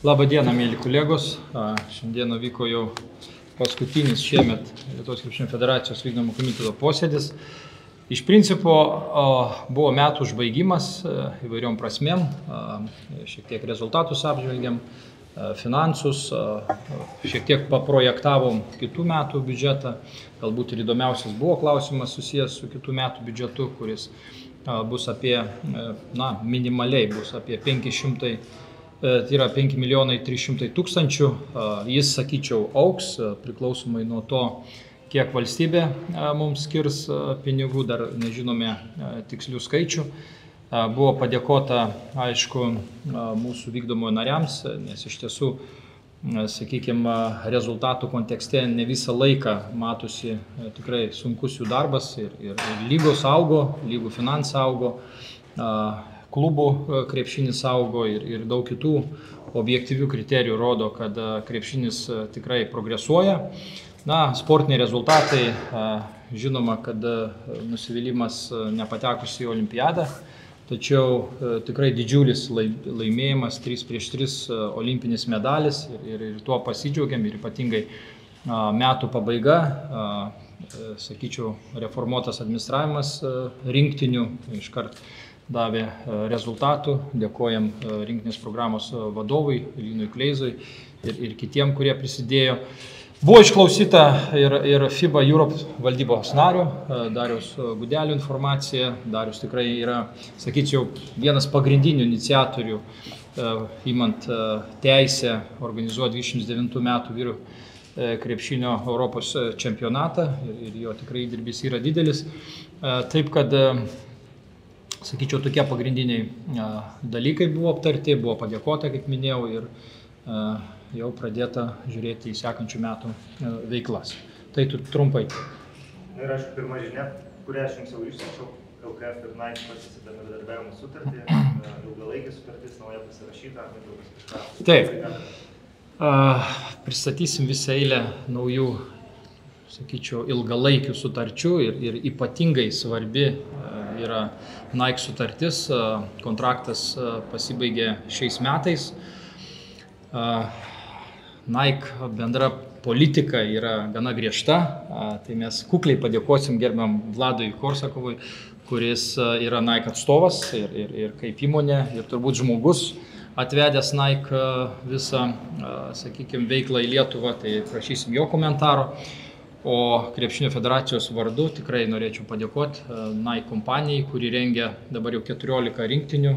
Labą dieną, mėly kolegos. Šiandieną vyko jau paskutinis šiemet Lietuvos krepšinio federacijos vykdomo komiteto posėdis. Iš principo buvo metų užbaigimas įvairiom prasmėm, šiek tiek rezultatus apžvelgiam, finansus, šiek tiek paprojektavom kitų metų biudžetą. Galbūt ir įdomiausias buvo klausimas susijęs su kitų metų biudžetu, kuris bus apie, minimaliai bus apie 500. Tai yra 5 300 000, jis, sakyčiau, auks priklausomai nuo to, kiek valstybė mums skirs pinigų, dar nežinome tikslių skaičių. Buvo padėkota, aišku, mūsų vykdomojo nariams, nes iš tiesų, sakykime, rezultatų kontekste ne visą laiką matosi tikrai sunkus jų darbas ir lygos augo, lygų finansai augo, klubų krepšinis augo ir daug kitų objektyvių kriterijų rodo, kad krepšinis tikrai progresuoja. Sportiniai rezultatai, žinoma, kad nusivylimas nepatekus į olimpiadą, tačiau tikrai didžiulis laimėjimas 3x3 olimpinis medalis ir tuo pasidžiaugiam ir ypatingai metų pabaiga, sakyčiau, reformuotas administravimas rinktinių iškart davė rezultatų. Dėkojam rinktinės programos vadovui Linui Kleizui ir kitiem, kurie prisidėjo. Buvo išklausyta ir FIBA Europe valdybos nario Dariaus Gudelio informacija. Darius tikrai yra, sakyčiau, vienas pagrindinių iniciatorių imant teisę organizuoti 29 metų vyrų krepšinio Europos čempionatą ir jo tikrai įdirbis yra didelis. Taip, kad sakyčiau, tokie pagrindiniai dalykai buvo aptarti, buvo padėkota, kaip minėjau, ir jau pradėta žiūrėti į sekančių metų veiklas. Tai trumpai. Ir aišku, pirma žinia, kurią aš jums jau išsakiau, LKF ir Nike pasisėdė bendradarbiavimo sutartį, ilgalaikė sutartis, nauja pasirašyta. Taip. Pristatysim visą eilę naujų, sakyčiau, ilgalaikių sutarčių ir ypatingai svarbi yra Nike sutartis. Kontraktas pasibaigė šiais metais. Nike bendra politika yra gana griežta, tai mes kukliai padėkosim gerbiam Vladui Korsakovui, kuris yra Nike atstovas ir kaip įmonė ir turbūt žmogus atvedęs Nike visą, sakykime, veiklą į Lietuvą, tai prašysim jo komentaro. O krepšinio federacijos vardu tikrai norėčiau padėkoti Nike kompanijai, kuri rengia dabar jau 14 rinktinių,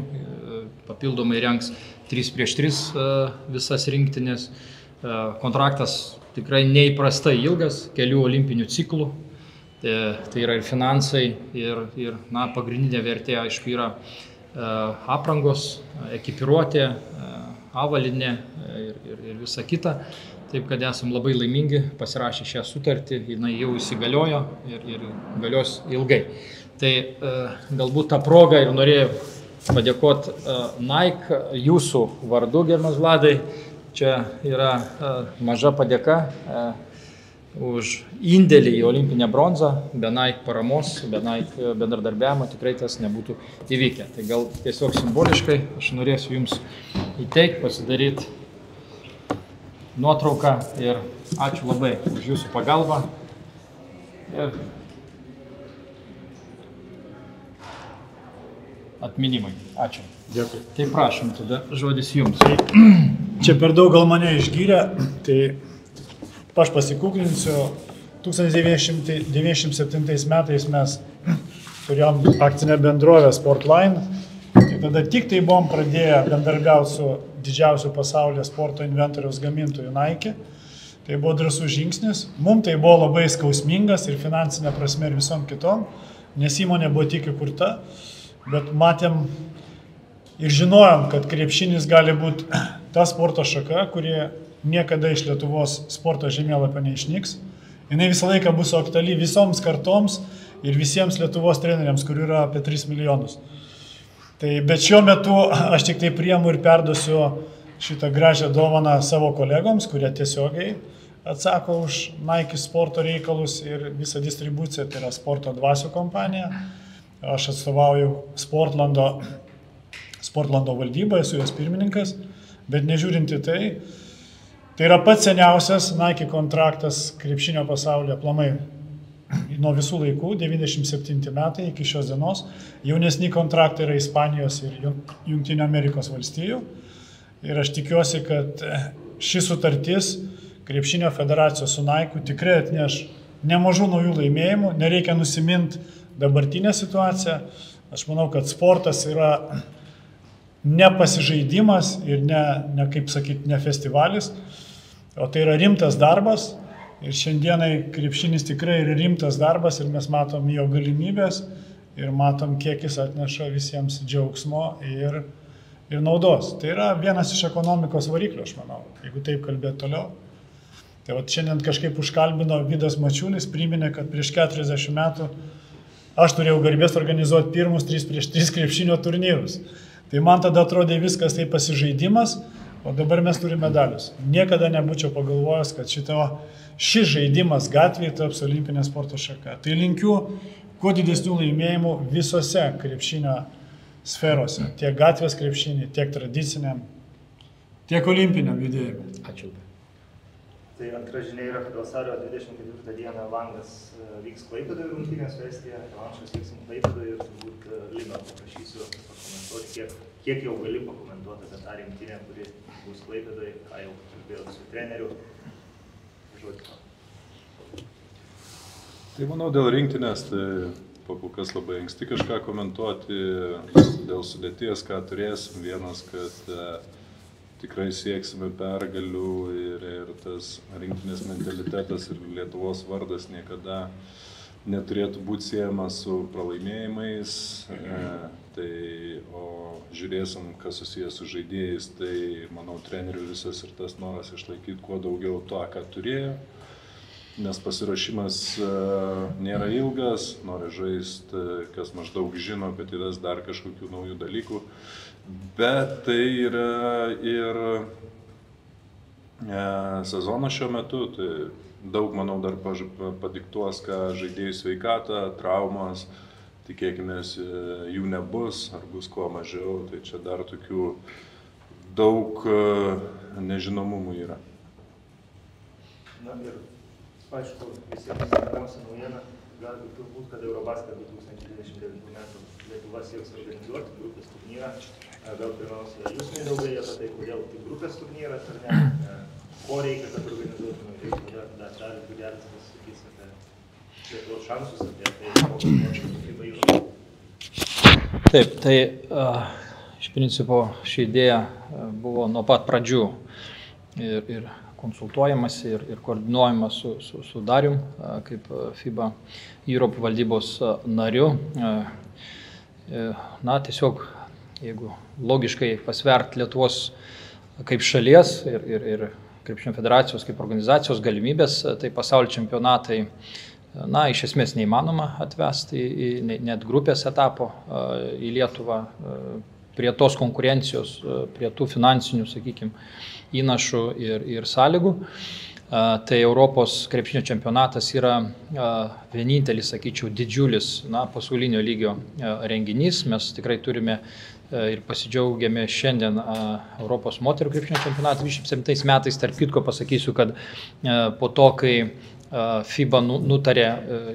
papildomai rengs 3x3 visas rinktinės. Kontraktas tikrai neįprastai ilgas, kelių olimpinių ciklų. Tai yra ir finansai, ir pagrindinė vertė, aišku, yra aprangos, ekipiruotė, avalynė ir visa kita. Taip, kad esam labai laimingi, pasirašę šią sutartį, jinai jau įsigaliojo ir galios ilgai. Tai galbūt tą progą ir norėjau padėkoti Nike jūsų vardu, gerbiamas Vladai. Čia yra maža padėka už indėlį į olimpinę bronzą. Be Nike paramos, be Nike bendradarbiavimo tikrai tas nebūtų įvykę. Tai gal tiesiog simboliškai aš norėsiu jums įteikti, pasidaryti nuotrauką ir ačiū labai už jūsų pagalbą. Ir atminimai. Ačiū. Dėkui. Tai prašom, tada žodis jums. Čia per daug gal mane išgyrė, tai aš pasikuklinsiu. 1997 metais mes turėjom akcinę bendrovę Sportline. Tai tada tik tai buvom pradėję bendarbiauti su didžiausių pasaulyje sporto inventoriaus gamintojų Nike. Tai buvo drąsus žingsnis. Mums tai buvo labai skausmingas ir finansinė prasme ir visom kitom, nes įmonė buvo tik įkurta, bet matėm ir žinojom, kad krepšinis gali būti ta sporto šaka, kuri niekada iš Lietuvos sporto žemėlapio neišnyks. Jinai visą laiką bus aktuali visoms kartoms ir visiems Lietuvos treneriams, kurių yra apie 3 milijonus. Bet šiuo metu aš tik tai priimu ir perduosiu šitą gražią dovaną savo kolegoms, kurie tiesiogiai atsako už Nike sporto reikalus ir visą distribuciją, tai yra Sporto dvasių kompanija. Aš atstovauju Sportlando valdybą, esu jos pirmininkas. Bet nežiūrinti tai yra pats seniausias Nike kontraktas krepšinio pasaulyje aplamai nuo visų laikų, 97 metai iki šios dienos. Jaunesni kontraktai yra Ispanijos ir Jungtinių Amerikos valstijų. Ir aš tikiuosi, kad ši sutartis krepšinio federacijos su Nike tikrai atneš nemažų naujų laimėjimų. Nereikia nusiminti dabartinę situaciją. Aš manau, kad sportas yra ne pasižaidimas ir ne kaip sakyti, ne festivalis, o tai yra rimtas darbas. Ir šiandienai krepšinis tikrai yra rimtas darbas ir mes matom jo galimybės ir matom, kiek jis atneša visiems džiaugsmo ir naudos. Tai yra vienas iš ekonomikos variklių, aš manau, jeigu taip kalbėti toliau. Tai šiandien kažkaip užkalbino Vidas Mačiulis, priminė, kad prieš 40 metų aš turėjau garbės organizuoti pirmus 3x3 krepšinio turnyrus. Tai man tada atrodė viskas tai pasižaidimas, o dabar mes turime medalius. Niekada nebūčiau pagalvojęs, kad šis žaidimas gatvėje taps olimpinė sporto šaka. Tai linkiu kuo didesnių laimėjimų visose krepšinio sferose. Tiek gatvės krepšinį, tiek tradiciniam, tiek olimpiniam judėjimui. Ačiū. Tai antra žinia yra, kad vasario 24 dieną Langas vyks Klaipėdoje rungtynės su Estija, revanšas vyksim Klaipėdoje ir turbūt Lino paprašysiu pakomentuoti, kiek jau gali pakomentuoti apie tą rinktinę, kuri bus Klaipėdoje, ką jau kalbėjau su treneriu. Tai manau, dėl rinktinės, tai kol kas labai anksti kažką komentuoti, dėl sudėties, ką turėsim. Vienas, kad tikrai sieksime pergalių ir tas rinktinės mentalitetas ir Lietuvos vardas niekada neturėtų būti siejamas su pralaimėjimais. O žiūrėsim, kas susijęs su žaidėjais, tai manau, trenerių visas ir tas noras išlaikyti kuo daugiau to, ką turėjo. Nes pasiruošimas nėra ilgas, nori žaisti, kas maždaug žino, kad yra dar kažkokių naujų dalykų. Bet tai yra ir sezonas šiuo metu, tai daug, manau, dar padiktuos, ką žaidėjų sveikata, traumas, tikėkime, jų nebus, ar bus kuo mažiau, tai čia dar tokių daug nežinomumų yra. Na ir aišku, visiems svarbiausia naujiena, gali turbūt, kad Eurobasket 2029 metų Lietuva sieks organizuoti grupės turnyrą. Gal pirmiausia, jūs mindaugai apie tai, kodėl tik grupės turnyras ar ne, ko reikia, kad organizuotume, ir dar geras pasakys apie Lietuvos šansus, apie tai, kokios nuočiūkų įvairių. Taip, tai iš principo ši idėja buvo nuo pat pradžių ir konsultuojamas ir koordinuojamas su Darium kaip FIBA Europe valdybos nariu. Na, tiesiog, jeigu logiškai pasvert Lietuvos kaip šalies ir krepšinio federacijos kaip organizacijos galimybės, tai pasaulio čempionatai, na, iš esmės neįmanoma atvesti net grupės etapo į Lietuvą prie tos konkurencijos, prie tų finansinių, sakykime, įnašų ir sąlygų. Tai Europos krepšinio čempionatas yra vienintelis, sakyčiau, didžiulis pasaulinio lygio renginys. Mes tikrai turime ir pasidžiaugiame šiandien Europos moterų krepšinio čempionatą 27 metais. Tarp kitko pasakysiu, kad po to, kai FIBA nutarė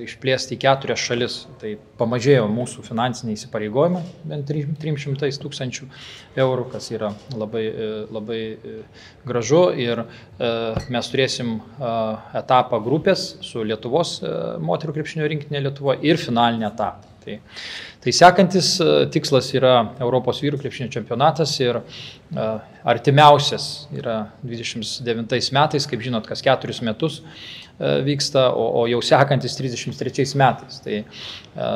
išplėsti į 4 šalis, tai pamažėjo mūsų finansiniai įsipareigojimai, bent 300 000 eurų, kas yra labai gražu. Ir mes turėsim etapą grupės su Lietuvos moterų krepšinio rinktinė Lietuva ir finalinį etapą. Tai sekantis tikslas yra Europos vyrų krepšinio čempionatas ir artimiausias yra 29 metais, kaip žinot, kas 4 metus vyksta, o jau sekantis 33 metais, tai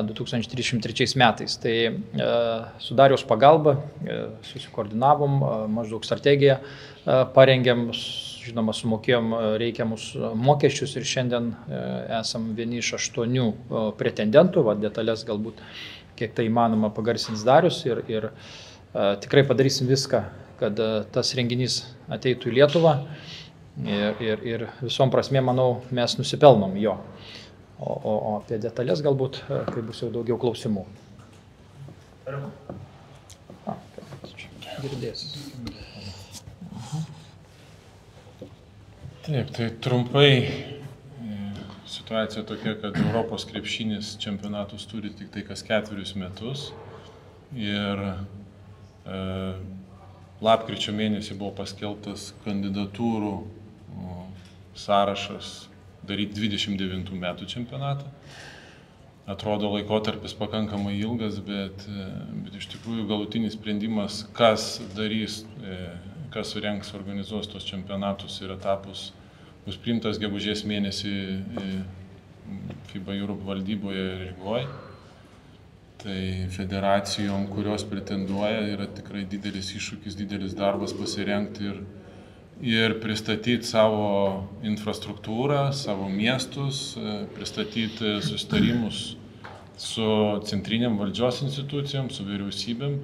2033 metais. Tai su Dariaus pagalba susikoordinavom, maždaug strategiją parengėm, žinoma, sumokėjom reikiamus mokesčius ir šiandien esam vieni iš 8 pretendentų, detalės galbūt kiek tai įmanoma pagarsins Darius ir tikrai padarysim viską, kad tas renginys ateitų į Lietuvą ir visom prasmėm, manau, mes nusipelnom jo. O apie detalės galbūt, kai bus jau daugiau klausimų. Girdėsis. Taip, tai trumpai situacija tokia, kad Europos krepšinis čempionatus turi tik tai kas 4 metus ir lapkričio mėnesį buvo paskelbtas kandidatūrų sąrašas daryti 29 metų čempionatą. Atrodo laikotarpis pakankamai ilgas, bet iš tikrųjų galutinis sprendimas, kas darys, kas surengs, organizuos tos čempionatus ir etapus, bus priimtas gegužės mėnesį FIBA Europe valdyboje Rygoje. Tai federacijom, kurios pretenduoja, yra tikrai didelis iššūkis, didelis darbas pasirengti ir pristatyti savo infrastruktūrą, savo miestus, pristatyti susitarimus su centriniam valdžios institucijom, su vyriausybėm.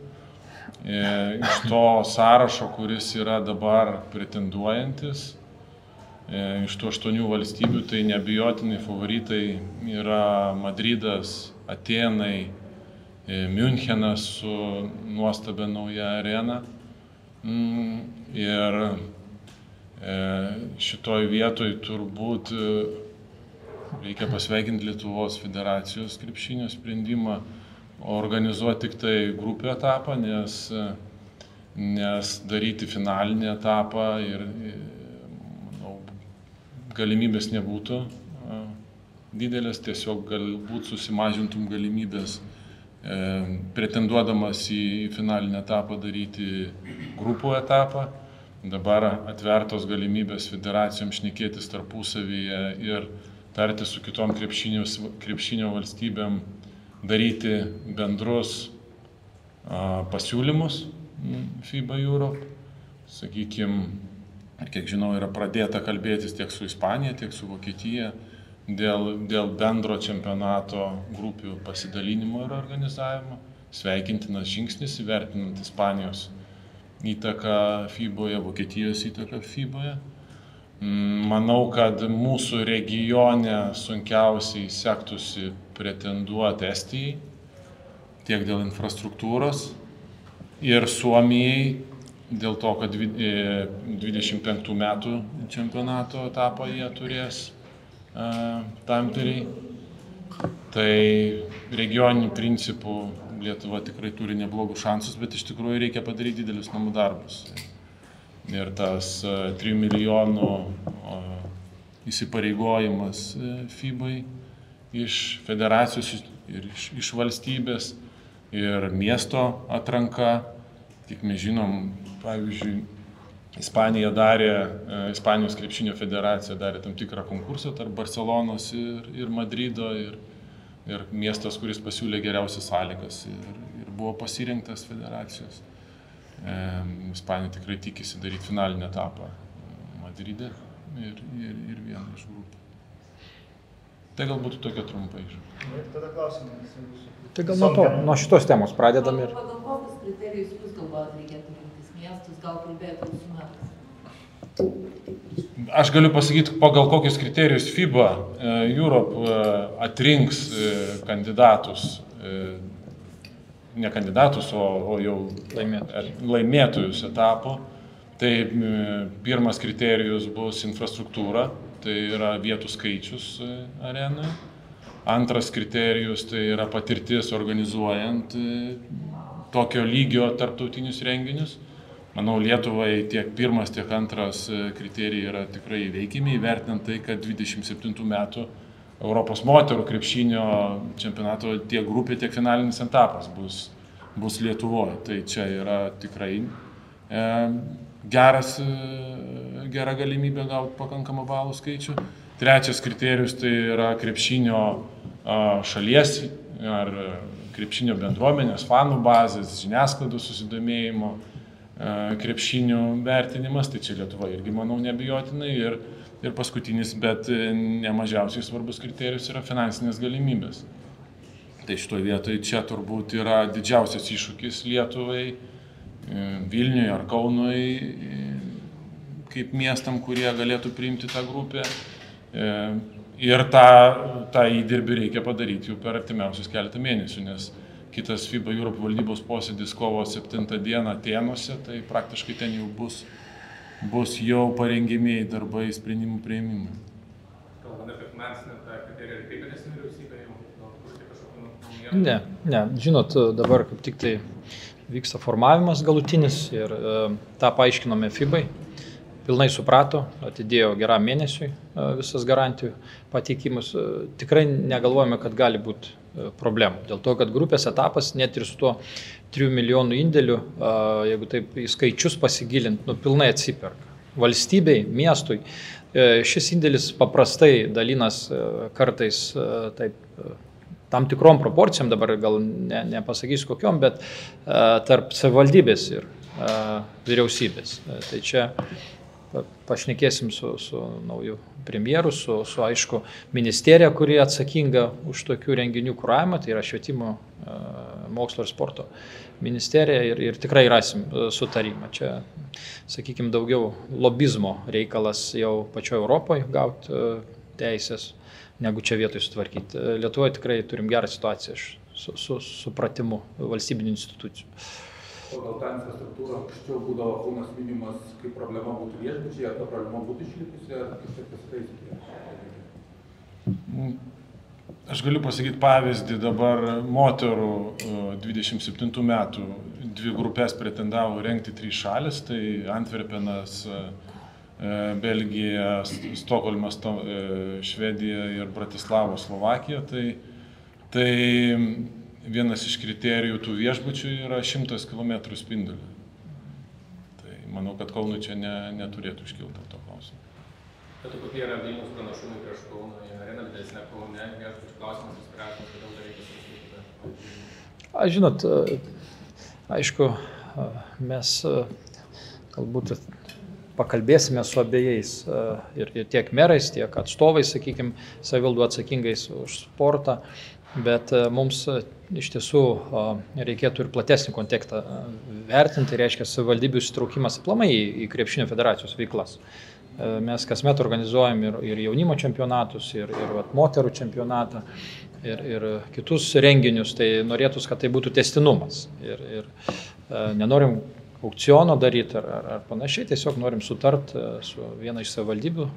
Iš to sąrašo, kuris yra dabar pretenduojantis, iš tų 8 valstybių, tai neabejotinai favoritai yra Madridas, Atėnai, Münchenas su nuostabia nauja arena. Ir šitoj vietoj turbūt reikia pasveikinti Lietuvos federacijos krepšinio sprendimą organizuoti tik tai grupių etapą, nes daryti finalinį etapą ir manau, galimybės nebūtų didelės, tiesiog galbūt susimažintum galimybės pretenduodamas į finalinį etapą daryti grupų etapą. Dabar atvertos galimybės federacijom šnekėtis tarpusavyje ir tarti su kitom krepšinio valstybėm, daryti bendrus pasiūlymus FIBA Europe. Sakykime, kiek žinau, yra pradėta kalbėtis tiek su Ispanija, tiek su Vokietija dėl bendro čempionato grupių pasidalinimo ir organizavimo. Sveikintinas žingsnis įvertinant Ispanijos įtaką FIBOje, Vokietijos įtaką FIBOje. Manau, kad mūsų regione sunkiausiai sektųsi pretenduoti Estijai, tiek dėl infrastruktūros, ir Suomijai, dėl to, kad 25 metų čempionato etapą jie turės Tamperiai. Tai regioninių principų Lietuva tikrai turi neblogų šansus, bet iš tikrųjų reikia padaryti didelius namų darbus. Ir tas 3 milijonų įsipareigojimas FIBai iš federacijos ir iš valstybės ir miesto atranka. Tik mes žinom, pavyzdžiui, Ispanijos krepšinio federacija darė tam tikrą konkursą tarp Barcelonos ir Madrido ir miestas, kuris pasiūlė geriausias sąlygas ir buvo pasirinktas federacijos. Ispanija tikrai tikisi daryti finalinį etapą Madride ir vieną iš grupių. Tai galbūt tokia trumpai. Tada klausimas. Tai gal nuo šitos temos pradedam ir... Pagal kokius kriterijus jūs galvojat reikėtų rinktis miestus, gal kalbėjote su metais? Aš galiu pasakyti, pagal kokius kriterijus FIBA Europe atrinks kandidatus, ne kandidatus, o jau laimėtojus etapų. Tai pirmas kriterijus bus infrastruktūra, tai yra vietų skaičius arenoje. Antras kriterijus tai yra patirtis organizuojant tokio lygio tarptautinius renginius. Manau, Lietuvai tiek pirmas, tiek antras kriterijai yra tikrai įveikimi, įvertinant tai, kad 27 metų Europos moterų krepšinio čempionato tiek grupė, tiek finalinis etapas bus Lietuvoje. Tai čia yra tikrai gera galimybė gauti pakankamą balų skaičių. Trečias kriterijus tai yra krepšinio šalies ar krepšinio bendruomenės, fanų bazės, žiniasklaidos susidomėjimo, krepšinių vertinimas, tai čia Lietuva irgi, manau, neabejotinai. Ir paskutinis, bet nemažiausiai svarbus kriterijus yra finansinės galimybės. Tai šitoje vietoje čia turbūt yra didžiausias iššūkis Lietuvai, Vilniui ar Kaunui, kaip miestam, kurie galėtų priimti tą grupę. Ir tą įdirbį reikia padaryti jau per artimiausius keletą mėnesių, nes kitas FIBA Europe valdybos posėdis kovo 7 dieną Atėnuose, tai praktiškai ten jau bus bus jau parengimieji darbai sprendimų prieimimui. Kalbant apie finansinę kriterijų, ar kreipėtės į vyriausybę jau? Turite kažkokių naujienų? Ne, žinot, dabar kaip tik tai vyksta formavimas galutinis ir tą paaiškinome FIBai. Pilnai suprato, atidėjo geram mėnesiui visas garantijų pateikimus. Tikrai negalvojame, kad gali būti problemų. Dėl to, kad grupės etapas net ir su tuo 3 milijonų indėliu, jeigu taip į skaičius pasigilint, pilnai atsiperka. Valstybei, miestui šis indėlis paprastai dalinas kartais taip, tam tikrom proporcijom, dabar gal nepasakysiu kokiom, bet tarp savivaldybės ir vyriausybės. Tai čia pašnekėsim su nauju premjeru, su aišku ministerija, kuri atsakinga už tokių renginių kuravimą, tai yra švietimo, mokslo ir sporto ministerija ir tikrai rasim sutarimą. Čia, sakykime, daugiau lobizmo reikalas jau pačioje Europoje gauti teisės, negu čia vietoj sutvarkyti. Lietuvoje tikrai turim gerą situaciją su supratimu valstybinių institucijų. Pagal tą infrastruktūrą anksčiau būdavo Kaunas minimas, kaip problema būtų viešbučiai, ar ta problema būtų išlikusi, ar kažkaip pasitaisyti? Aš galiu pasakyti pavyzdį, dabar moterų 27 metų 2 grupės pretendavo rengti 3 šalis, tai Antverpenas, Belgija, Stokholmas, Švedija ir Bratislava, Slovakija. Tai vienas iš kriterijų tų viešbučių yra 100 km spinduliu. Tai manau, kad Kaunui čia neturėtų iškilti to klausimą. Bet kokie yra Vilniaus pranašumai prieš Kauną, arena didesnė Kaune, viešbučių klausimas įspręstas, kodėl dar reikia susitvarkyti? Žinot, aišku, mes galbūt pakalbėsime su abiejais ir tiek merais, tiek atstovais, sakykime, savivaldų atsakingais už sportą. Bet mums iš tiesų reikėtų ir platesnį kontekstą vertinti, reiškia savivaldybių įsitraukimas aplamai į krepšinio federacijos veiklas. Mes kasmet organizuojam ir jaunimo čempionatus, ir moterų čempionatą, ir kitus renginius, tai norėtųs, kad tai būtų tęstinumas. Ir nenorim aukciono daryti ar panašiai, tiesiog norim sutart su viena iš savivaldybių,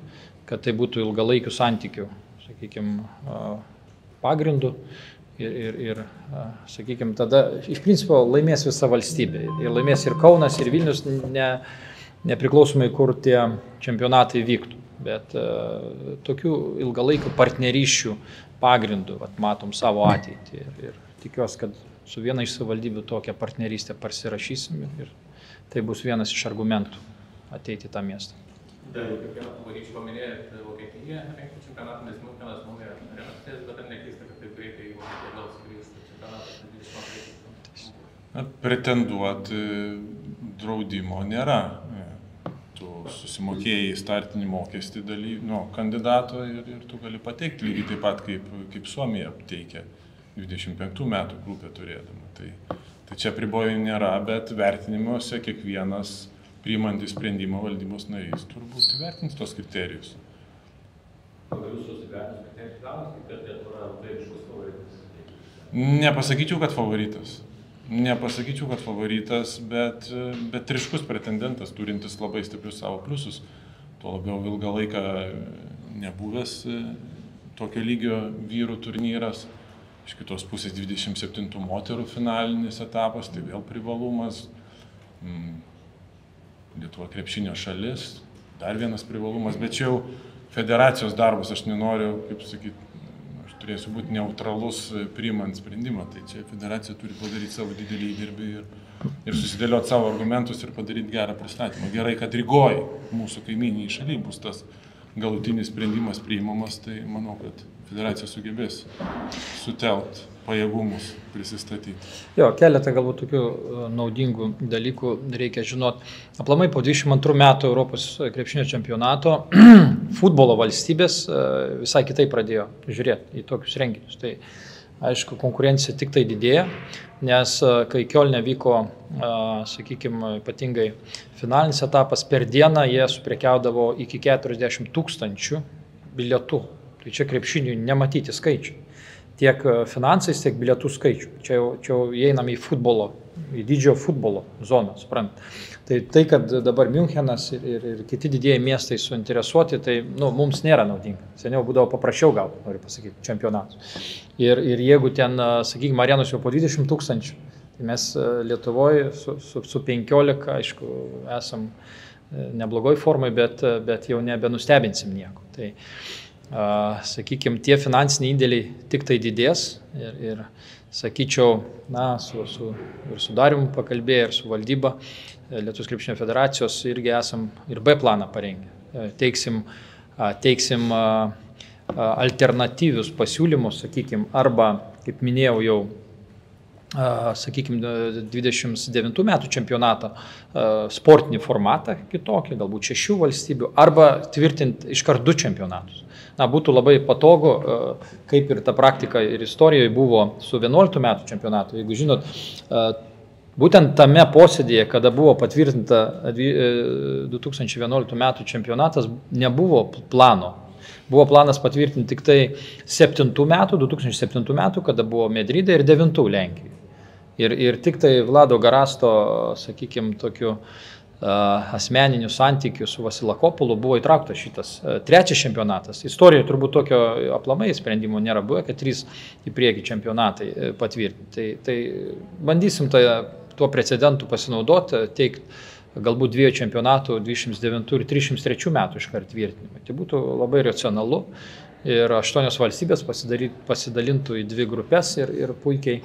kad tai būtų ilgalaikių santykių, sakykime, pagrindų ir sakykime, tada iš principo laimės visa valstybė. Ir laimės ir Kaunas, ir Vilnius, nepriklausomai, kur tie čempionatai vyktų. Bet tokių ilgalaikių partnerysčių pagrindų matom savo ateitį. Ir tikiuosi, kad su viena iš savivaldybių tokią partnerystę pasirašysim ir tai bus vienas iš argumentų ateiti į tą miestą. Dar kaip vieną pavaryčių paminėjote Vokietiją, rengti čempionatą, nes Münchenas nauja arena, bet ar nekeista, kad taip greitai į Vokietiją vėl sugrįžtų čempionatas 22? Pretenduoti draudimo nėra. Tu susimokėjai startinį mokestį kandidato ir tu gali pateikti lygiai taip pat, kaip Suomija teikia 25 metų grupę turėdama. Tai čia apribojimų nėra, bet vertinimuose kiekvienas priimantį sprendimą valdybos narys turbūt įvertins tos kriterijus. Pagal jūsų įvertinus kriterijus galas, kad Lietuva yra labai ryškus favoritas? Nepasakyčiau, kad favoritas, bet ryškus pretendentas, turintis labai stiprius savo pliusus. Tuo labiau ilgą laiką nebuvęs tokio lygio vyrų turnyras. Iš kitos pusės 27 moterų finalinis etapas, tai vėl privalumas. Lietuva krepšinio šalis, dar vienas privalumas, bet čia jau federacijos darbas, aš nenoriu, kaip sakyti, aš turėsiu būti neutralus priimant sprendimą, tai čia federacija turi padaryti savo didelį įdirbį ir susidėlioti savo argumentus ir padaryti gerą pristatymą. Gerai, kad Rygoj, mūsų kaimyniniai šaly, bus tas galutinis sprendimas priimamas, tai manau, kad federacija sugebės sutelkti pajėgumus prisistatyti. Jo, keletą galbūt tokių naudingų dalykų reikia žinoti. Aplamai po 22 metų Europos krepšinio čempionato futbolo valstybės visai kitaip pradėjo žiūrėti į tokius renginius. Tai aišku, konkurencija tik tai didėja, nes kai Kiolne vyko, sakykime, ypatingai finalinis etapas, per dieną jie suprekiaudavo iki 40 000 bilietų. Tai čia krepšiniui nematyti skaičiai. tiek finansais, tiek bilietų skaičių. Čia jau įeinam į futbolo, į didžiojo futbolo zoną, suprant. Tai, kad dabar Münchenas ir kiti didieji miestai suinteresuoti, tai mums nėra naudinga. Seniau būdavo paprasčiau gauti, noriu pasakyti, čempionatus. Ir jeigu ten, sakykime, arenos jau po 20 000, tai mes Lietuvoje su 15, aišku, esam neblogoj formai, bet jau nebenustebinsim nieko. Tai, sakykime, tie finansiniai indėliai tik tai didės ir sakyčiau, ir su Darium pakalbėję, ir su valdyba Lietuvos krepšinio federacijos irgi esam ir B planą parengę. Teiksim alternatyvius pasiūlymus, sakykime, arba, kaip minėjau jau, sakykime, 29 metų čempionatą sportinį formatą kitokį, galbūt 6 valstybių, arba tvirtinti iškart 2 čempionatus. Būtų labai patogu, kaip ir ta praktika ir istorijoje buvo su 11 metų čempionatu. Jeigu žinot, būtent tame posėdėje, kada buvo patvirtinta 2011 metų čempionatas, nebuvo plano. Buvo planas patvirtinti tik tai 2007 metų, kada buvo Medride ir 9 Lenkijoje. Ir tik tai Vlado Garasto, sakykime, tokiu asmeninių santykių su Vasilakopulu buvo įtrauktas šitas 3 čempionatas. Istorijoje turbūt tokio aplamai sprendimo nėra buvę, kad 3 į priekį čempionatai patvirtinti. Tai bandysim tuo precedentu pasinaudoti, teikti galbūt 2 čempionatų 29 ir 303 metų iškart tvirtinimai. Tai būtų labai racionalu ir 8 valstybės pasidalintų į 2 grupės ir puikiai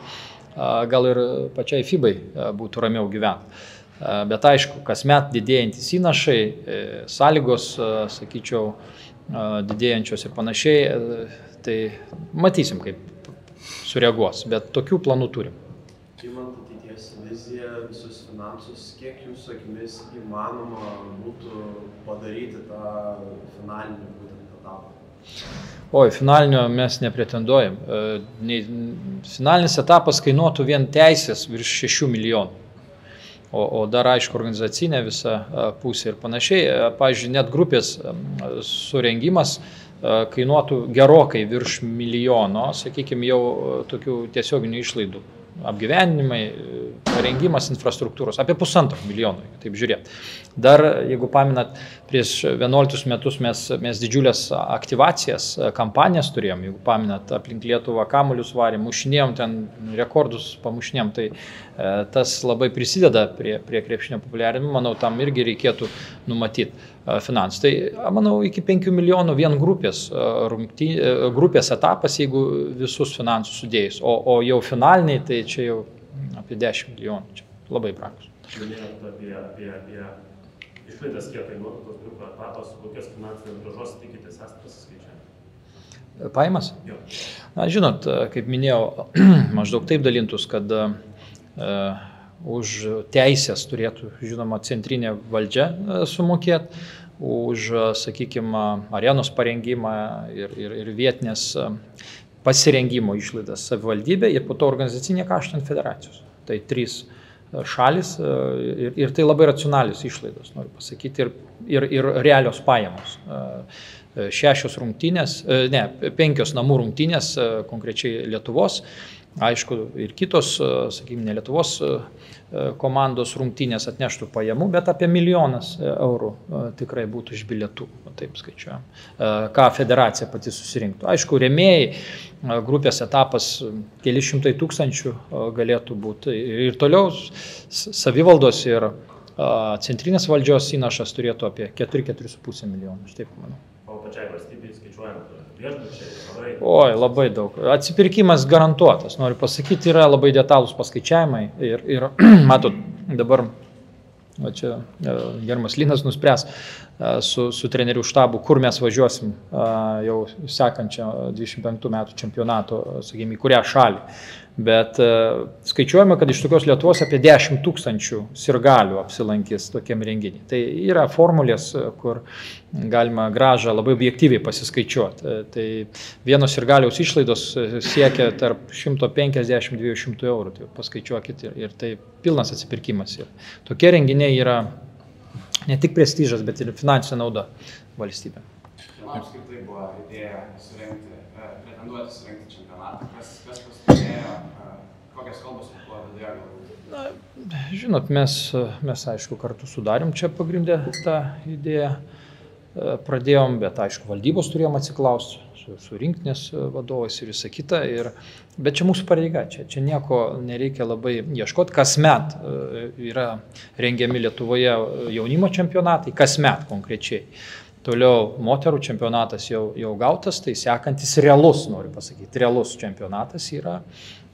gal ir pačiai FIBai būtų ramiau gyventi. Bet aišku, kasmet didėjantis įnašai, sąlygos, sakyčiau, didėjančios ir panašiai, tai matysim, kaip sureaguos, bet tokių planų turim. Imant ateities viziją, visus finansus, kiek jūsų akimis įmanoma būtų padaryti tą finalinį būtent etapą? Finalinio mes nepretenduojam. Finalinis etapas kainuotų vien teisės virš 6 milijonų. O dar, aišku, organizacinė visa pusė ir panašiai. Pavyzdžiui, net grupės surengimas kainuotų gerokai virš milijono, sakykime, jau tokių tiesioginių išlaidų. Apgyvendinimai, parengimas infrastruktūros, apie 1,5 milijono, taip žiūrėt. Dar, jeigu paminat, prieš 11 metus mes didžiulės aktyvacijas, kampanijas turėjom, jeigu paminat, aplink Lietuvą kamuolius varėm, mušinėjom ten rekordus, pamušinėjom, tai tas labai prisideda prie krepšinio populiarinimo, manau, tam irgi reikėtų numatyti finansų. Tai, manau, iki 5 milijonų vien grupės etapas, jeigu visus finansus sudėjus, o jau finaliniai, tai čia jau apie 10 milijonų, čia labai brangus. Minėjot apie išlaidas, kiek kainuotų tos grupių etapas, kokios finansinės grąžos tikitės esate pasiskaičiavę? Pajamas? Jo. Žinot, kaip minėjau, maždaug taip dalintus, kad už teisės turėtų, žinoma, centrinė valdžia sumokėti, už, sakykime, arenos parengimą ir vietinės pasirengimo išlaidas savivaldybė ir po to organizacinė kaštai ant federacijos. Tai 3 šalis ir tai labai racionalios išlaidos, noriu pasakyti, ir realios pajamos. 6 rungtynės, 5 namų rungtynės, konkrečiai Lietuvos, aišku, ir kitos, sakykime, ne Lietuvos komandos rungtynės atneštų pajamų, bet apie 1 milijonas eurų tikrai būtų iš bilietų, taip skaičiuojam, ką federacija pati susirinktų. Aišku, rėmėjai, grupės etapas keli šimtai tūkstančių galėtų būti ir toliau savivaldos ir centrinės valdžios įnašas turėtų apie 4,5 milijonų, aš taip manau. O pačiai valstybei skaičiuojant viešbučiai, labai daug. Atsipirkimas garantuotas, noriu pasakyti, yra labai detalūs paskaičiavimai ir matot, dabar čia gerbiamas Linas nuspręs su trenerių štabu, kur mes važiuosim jau sekančią 25 metų čempionato, sakykime, į kurią šalį. Bet skaičiuojame, kad iš tokios Lietuvos apie 10 000 sirgalių apsilankys tokiam renginį. Tai yra formulės, kur galima grąžą labai objektyviai pasiskaičiuoti. Tai vieno sirgaliaus išlaidos siekia tarp 150–200 eurų. Tai paskaičiuokit ir tai pilnas atsipirkimas. Ir tokie renginiai yra ne tik prestižas, bet ir finansinė nauda valstybė. Kieno apskritai buvo idėja pretenduoti surengti čempionatą? Kas pastumėjo, kokias kalbos buvo viduje galbūt? Na, žinot, mes aišku kartu sudarėm čia pagrindę tą idėją, pradėjom, bet aišku valdybos turėjom atsiklausti su rinktinės vadovais ir visą kitą. Bet čia mūsų pareiga, čia nieko nereikia labai ieškoti. Kasmet yra rengiami Lietuvoje jaunimo čempionatai, kasmet konkrečiai. Toliau moterų čempionatas jau gautas, tai sekantis realus, noriu pasakyti, realus čempionatas yra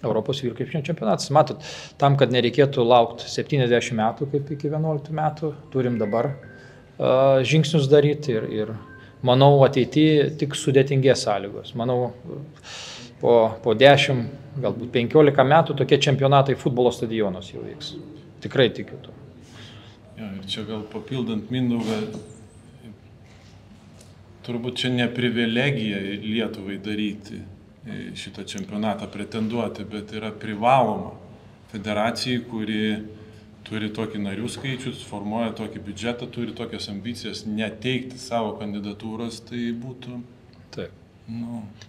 Europos vyrų krepšinio čempionatas. Matot, tam, kad nereikėtų laukti 70 metų kaip iki 11 metų, turim dabar žingsnius daryti ir manau ateityje tik sudėtingės sąlygos. Manau, po 10, galbūt 15 metų tokie čempionatai futbolo stadionos jau vyks. Tikrai tikiu to. Ja, ir čia gal papildant Mindaugą, turbūt čia ne privilegija Lietuvai daryti šitą čempionatą, pretenduoti, bet yra privaloma federacijai, kuri turi tokį narių skaičius, formuoja tokį biudžetą, turi tokias ambicijas, neteikti savo kandidatūros, tai būtų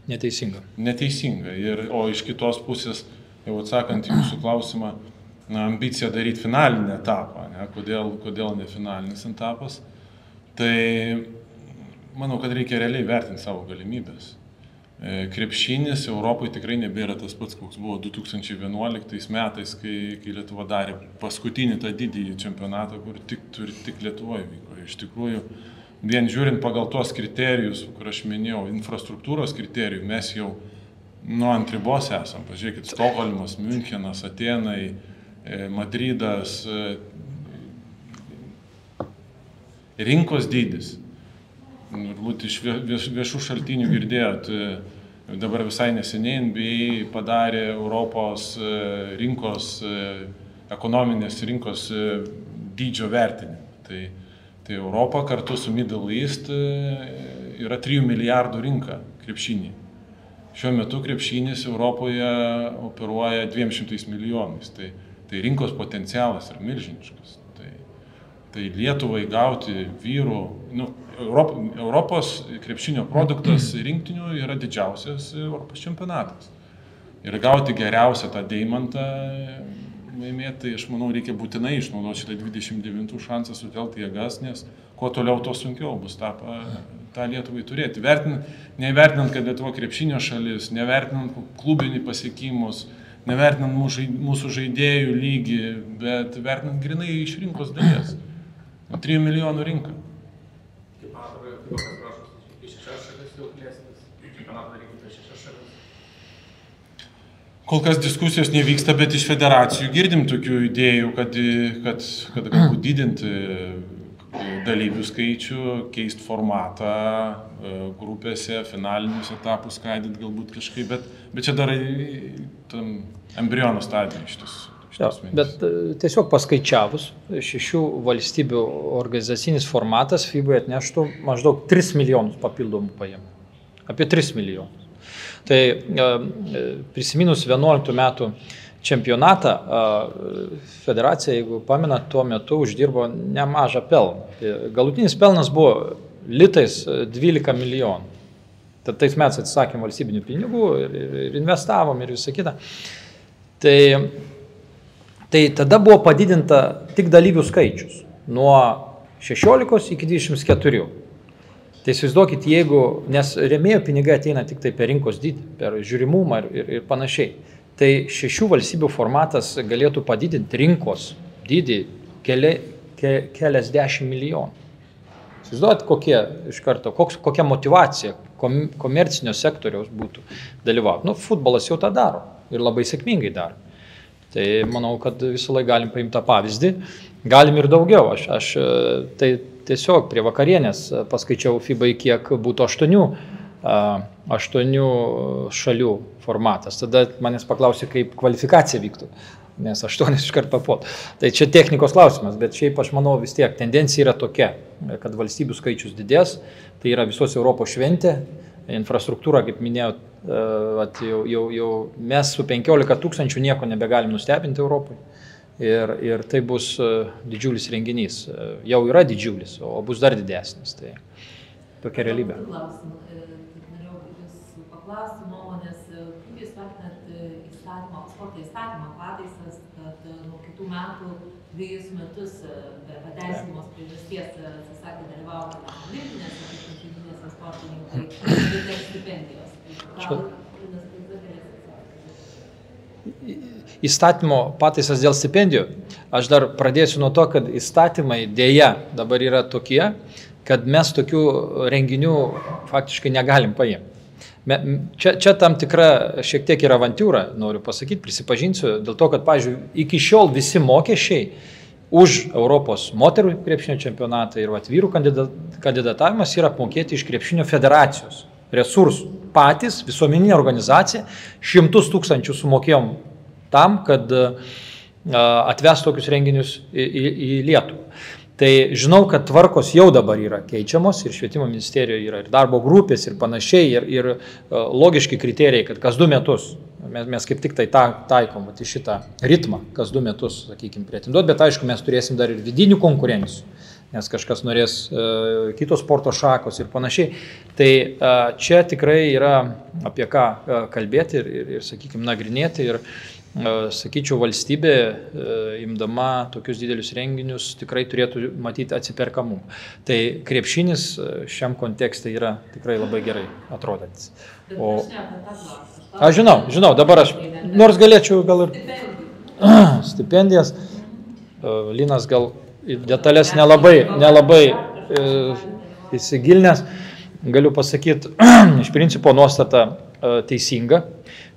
neteisinga. Neteisinga. O iš kitos pusės, jau atsakant į jūsų klausimą, ambicija daryti finalinį etapą, kodėl ne finalinis etapas, tai manau, kad reikia realiai vertinti savo galimybės. Krepšinis Europoje tikrai nebėra tas pats, koks buvo 2011 metais, kai Lietuva darė paskutinį tą didįjį čempionatą, kur tik Lietuvoje vyko. Iš tikrųjų, vien žiūrint pagal tuos kriterijus, kur aš minėjau, infrastruktūros kriterijų, mes jau ant ribos esam. Pažiūrėkit, Stokholmas, Münchenas, Atenai, Madridas, rinkos dydis. Turbūt iš viešų šaltinių girdėjot, dabar visai neseniai NBA padarė Europos rinkos, ekonominės rinkos dydžio vertinimą. Tai Europa kartu su Middle East yra 3 milijardų rinka krepšinį. Šiuo metu krepšinis Europoje operuoja 200 milijonais. Tai rinkos potencialas yra milžiniškas. Tai Lietuvai gauti vyrų, Europos krepšinio produktas rinktinių yra didžiausias Europos čempionatas. Ir gauti geriausią tą deimantą, tai aš manau, reikia būtinai išnaudoti šitą 29 šansą sutelkti jėgas, nes kuo toliau, to sunkiau bus tą Lietuvai turėti. Nevertinant, kad Lietuva krepšinio šalis, nevertinant klubinį pasiekimus, nevertinant mūsų žaidėjų lygį, bet vertinant grinai iš rinkos dalies. 3 milijonų rinka. Kaip matote, kokias prašos iš 6 šalis jau plėstis, čempionatą daryti apie 6 šalis? Kol kas diskusijos nevyksta, bet iš federacijų girdim tokių idėjų, kad galbūt didinti dalyvių skaičių, keisti formatą grupėse, finalinius etapus skaidyti galbūt kažkaip, bet čia dar embriono stadija iš tiesų. Bet tiesiog paskaičiavus, 6 valstybių organizacinis formatas FIBA atneštų maždaug 3 milijonus papildomų pajamų. Apie 3 milijonus. Tai prisiminus 11 metų čempionatą, federacija, jeigu pamenat, tuo metu uždirbo nemažą pelną. Galutinis pelnas buvo litais 12 milijonų. Tad tais metais atsisakėm valstybinių pinigų ir investavom ir visą kitą. Tai tada buvo padidinta tik dalyvių skaičius nuo 16 iki 24. Tai įsivaizduokit, nes rėmėjų pinigai ateina tik tai per rinkos dydį, per žiūrimumą ir panašiai. Tai 6 valstybių formatas galėtų padidinti rinkos dydį keliasdešimt milijonų. Įsivaizduokit, kokia motyvacija komercinio sektoriaus būtų dalyvauti. Futbolas jau tą daro ir labai sėkmingai daro. Tai manau, kad visą laiką galim paimti tą pavyzdį, galim ir daugiau. Aš tai tiesiog prie vakarienės paskaičiau FIBA, kiek būtų 8 šalių formatas. Tada manęs paklausė, kaip kvalifikacija vyktų, nes 8 iškart papot. Tai čia technikos klausimas, bet šiaip aš manau vis tiek tendencija yra tokia, kad valstybių skaičius didės, tai yra visos Europos šventė, infrastruktūra, kaip minėjau, jau mes su 15 000 nieko nebegalim nustebinti Europoje ir tai bus didžiulis renginys. Jau yra didžiulis, o bus dar didesnis. tokia realybė. Norėjau Jūs paklausti nuomonės, kaip Jūs vertinat sporto įstatymą pataisas, kad nuo kitų metų 2 metus be pateisinimos priežasties atsisakė dalyvauti olimpinėse žaidynėse sportininkai ir stipendijos. Įstatymo pataisas dėl stipendijų. Aš dar pradėsiu nuo to, kad įstatymai dėja dabar yra tokie, kad mes tokių renginių faktiškai negalim paimti. Čia tam tikra šiek tiek yra avantiūra, noriu pasakyti, prisipažinsiu, dėl to, kad, pavyzdžiui, iki šiol visi mokesčiai už Europos moterų krepšinio čempionatą ir vyrų kandidatavimas yra apmokėti iš krepšinio federacijos resursų. Patys, visuomeninė organizacija, 100 000 sumokėjom tam, kad atves tokius renginius į Lietuvą. Tai žinau, kad tvarkos jau dabar yra keičiamos ir švietimo ministerijoje yra ir darbo grupės ir panašiai, ir logiški kriterijai, kad kas 2 metus, mes kaip tik tai taikom šitą ritmą, kas 2 metus, sakykime, pretenduoti, bet aišku, mes turėsim dar ir vidinių konkurencijų, nes kažkas norės kitos sporto šakos ir panašiai. Tai čia tikrai yra apie ką kalbėti ir sakykime, nagrinėti ir sakyčiau, valstybė, imdama tokius didelius renginius, tikrai turėtų matyti atsiperkamumą. Tai krepšinis šiam kontekste yra tikrai labai gerai atrodantis. Aš žinau, dabar aš, nors galėčiau gal ir stipendijas, Linas gal detalės nelabai įsigilinęs, galiu pasakyti, iš principo nuostata teisinga.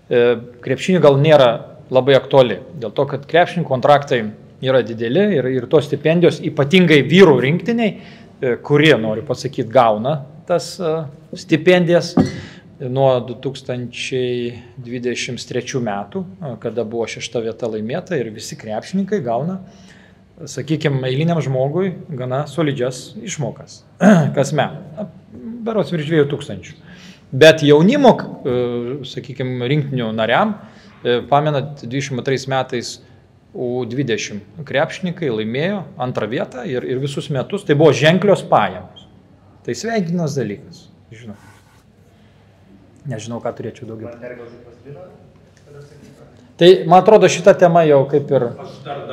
Krepšinių gal nėra labai aktuali, dėl to, kad krepšinių kontraktai yra dideli ir tos stipendijos, ypatingai vyrų rinktiniai, kurie, noriu pasakyti, gauna tas stipendijas nuo 2023 metų, kada buvo 6 vieta laimėta ir visi krepšininkai gauna, sakykime, eiliniam žmogui gana solidžias išmokas kasmet, berods virš 2000. Bet jaunimo, sakykime, rinktinių nariam, pamenat, 22 metais U20 krepšininkai laimėjo 2 vietą ir visus metus tai buvo ženklios pajamos. Tai sveikinas dalykas, žinau. Nežinau, ką turėčiau daugiau. Tai, man atrodo, šita tema jau kaip ir... Aš dar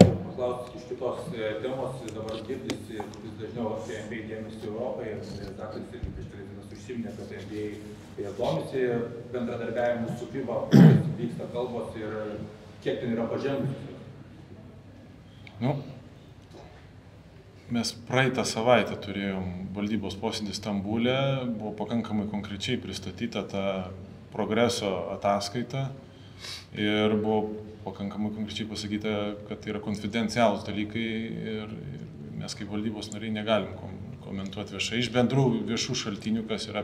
paklausti iš kitos temos, dabar girdisi vis dažniau apie NBA dėmesį Europai, ir Zakas irgi prieš 3 dienas užsiminė, kad NBA domisi bendradarbiavimu su FIBA, vyksta kalbos ir kiek ten yra pažengusios. Mes praeitą savaitę turėjom valdybos posėdį Stambulė, buvo pakankamai konkrečiai pristatyta ta progreso ataskaita ir buvo pakankamai konkrečiai pasakyta, kad tai yra konfidencialūs dalykai ir mes kaip valdybos nariai negalim komentuoti viešai. Iš bendrų viešų šaltinių, kas yra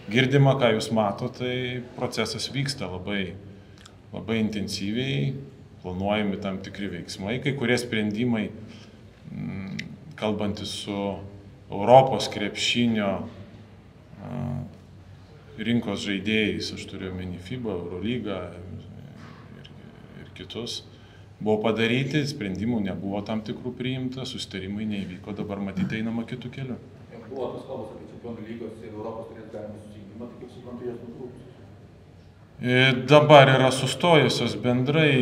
girdima, ką jūs matote, tai procesas vyksta labai intensyviai, planuojami tam tikri veiksmai, kai kurie sprendimai, kalbantis su Europos krepšinio rinkos žaidėjais, aš turiu omeny FIBA, Eurolygą ir kitus, buvo padaryti, sprendimų nebuvo tam tikrų priimta, susitarimai neįvyko, dabar matyti einama kitų kelių. Buvo tos kalbos apie čempionų lygos ir Europos turės galima susijungimą, tai kaip suprantu, jos nutrūks? Dabar yra sustojusios bendrai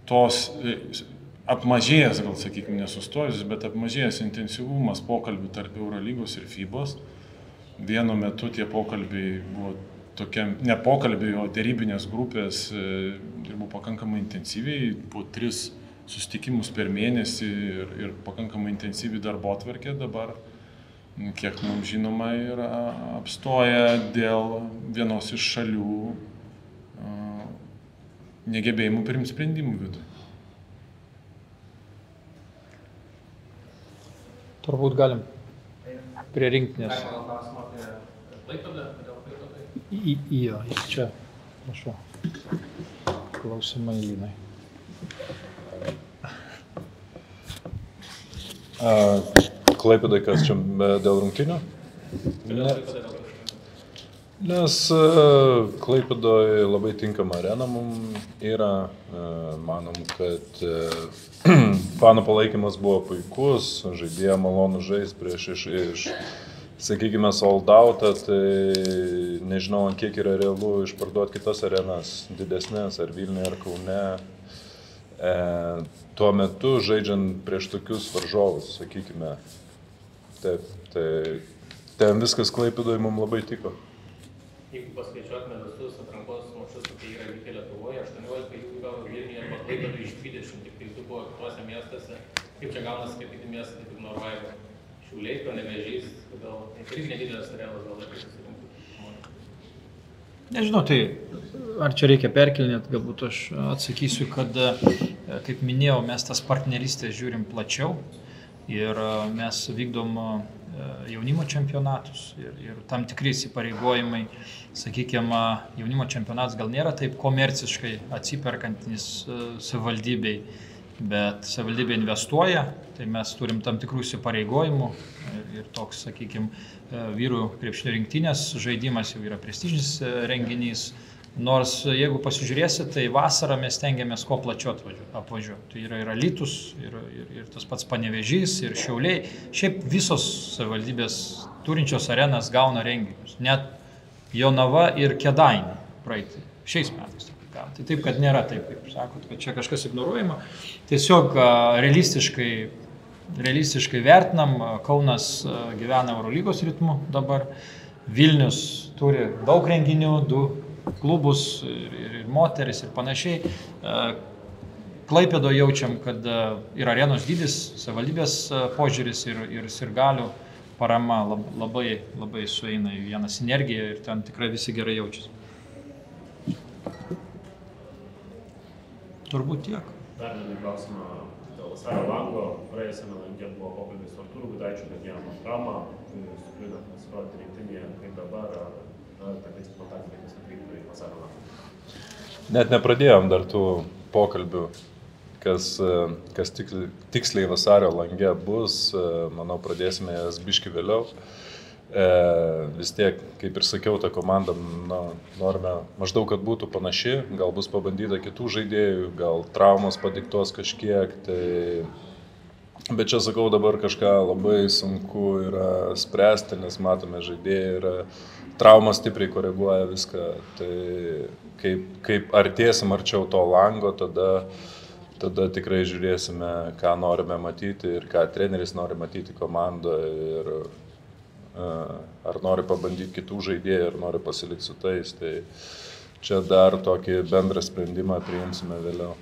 tos apmažėjęs, gal sakykime, nesustojusios, bet apmažėjęs intensyvumas pokalbių tarp Eurolygos ir FIBos. Vienu metu tie pokalbiai buvo tokie, ne pokalbiai, o dėrybinės grupės dirbo pakankamai intensyviai, po 3 susitikimus per mėnesį ir pakankamai intensyviai darbotvarkė dabar, kiek mums žinoma, yra apstoję dėl vienos iš šalių negebėjimų priimti sprendimų viduje. Turbūt galim prie rinktinės. Jo, čia, prašau. Klausimai Linai. Klaipėdai kas čia dėl rungtynių? Nes Klaipėdoje labai tinkama arena mums yra. Manom, kad fanų palaikymas buvo puikus, žaidėjo malonu žaisti prieš sakykime, sold outą, tai nežinau, kiek yra realu išparduoti kitas arenas, didesnės, ar Vilniuje, ar Kaune. Tuo metu žaidžiant prieš tokius varžovus, sakykime, taip, tai ten viskas Klaipėdoje mums labai tiko. Jeigu paskaičiuotume visus atrankos mačus, kokie yra vykę Lietuvoje, 18 jų gavo Vilniuje arba Klaipėdoje iš 20, tik tai 2 buvo kitose miestuose. Kaip čia gaunasi, kaip kiti miestai, kaip ignoruojami? Šiauliai, Panevėžys, gal irgi nedidelės arenos, gal taip susirinkti. Nežinau, tai ar čia reikia perkelinėti, galbūt aš atsakysiu, kad, kaip minėjau, mes tas partnerystės žiūrim plačiau ir mes vykdom jaunimo čempionatus ir tam tikri įsipareigojimai, sakykime, jaunimo čempionatas gal nėra taip komerciškai atsiperkantis savivaldybei, bet savivaldybė investuoja, tai mes turim tam tikrų įsipareigojimų ir toks, sakykime, vyrų krepšinio rinktinės žaidimas jau yra prestižinis renginys. Nors jeigu pasižiūrėsit, tai vasarą mes stengiamės kuo plačiau apvažiuoti. Tai yra ir Alytus, ir tas pats Panevėžys, ir Šiauliai. Šiaip visos savivaldybės turinčios arenas gauna renginius. Net Jonava ir Kėdainiai praeitį. Šiais metais. Tai taip, kad nėra taip, kaip sakot, kad čia kažkas ignoruojama. Tiesiog realistiškai vertinam, Kaunas gyvena Eurolygos ritmu dabar. Vilnius turi daug renginių, 2 klubus ir moteris ir panašiai. Klaipėdoje jaučiam, kad ir arenos dydis, savivaldybės požiūris ir sirgalių parama labai sueina į vieną sinergiją ir ten tikrai visi gerai jaučiasi. Turbūt tiek. Dar vieną klausimą dėl vasario lango. Praėjusiame lange buvo pokalbis su Artūru Gudaičiu, kad jam traumą sukliudo pasirodyti rinktinėje, kaip dabar, ar tokiais kontaktais atvyktų į vasario langą. Net nepradėjom dar tų pokalbių, kas tiksliai vasario lange bus, manau, pradėsime jas biški vėliau. Vis tiek, kaip ir sakiau, ta komanda norime maždaug, kad būtų panaši, gal bus pabandyta kitų žaidėjų, gal traumos padiktos kažkiek, tai... Bet čia sakau, dabar kažką labai sunku yra spręsti, nes matome žaidėjai yra traumas stipriai koreguoja viską, tai kaip artėsim arčiau to lango, tada tikrai žiūrėsime, ką norime matyti ir ką treneris nori matyti komandoje ir ar nori pabandyti kitų žaidėjų, ar nori pasilikti su tais, tai čia dar tokį bendrą sprendimą priimsime vėliau.